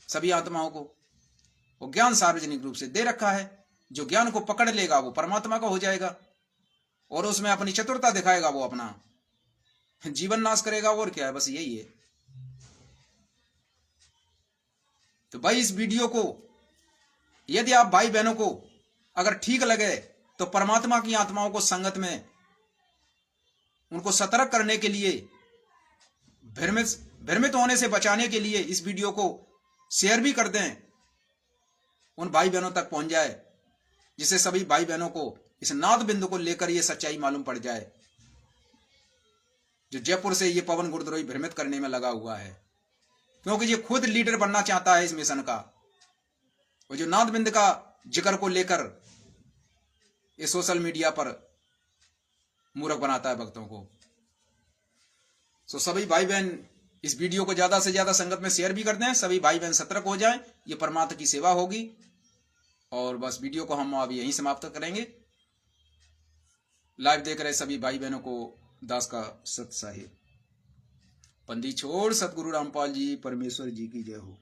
सभी आत्माओं को। वो ज्ञान सार्वजनिक रूप से दे रखा है। जो ज्ञान को पकड़ लेगा वो परमात्मा का हो जाएगा, और उसमें अपनी चतुरता दिखाएगा वो अपना जीवन नाश करेगा। और क्या है, बस यही है। तो भाई इस वीडियो को यदि आप भाई बहनों को अगर ठीक लगे तो परमात्मा की आत्माओं को संगत में उनको सतर्क करने के लिए, भ्रमित होने से बचाने के लिए इस वीडियो को शेयर भी कर दें, उन भाई बहनों तक पहुंच जाए, जिससे सभी भाई बहनों को इस नाद बिंदु को लेकर ये सच्चाई मालूम पड़ जाए, जो जयपुर से ये पवन गुरुद्रोही भ्रमित करने में लगा हुआ है। क्योंकि ये खुद लीडर बनना चाहता है इस मिशन का, और जो नाद बिंद का जिक्र को लेकर ये सोशल मीडिया पर मूर्ख बनाता है भक्तों को। सो सभी भाई बहन इस वीडियो को ज्यादा से ज्यादा संगत में शेयर भी कर दें, सभी भाई बहन सतर्क हो जाएं, ये परमात्मा की सेवा होगी। और बस वीडियो को हम अब यहीं समाप्त करेंगे। लाइव देख रहे सभी भाई बहनों को दास का सत साहिब। पंदी छोड़ सतगुरु रामपाल जी परमेश्वर जी की जय हो।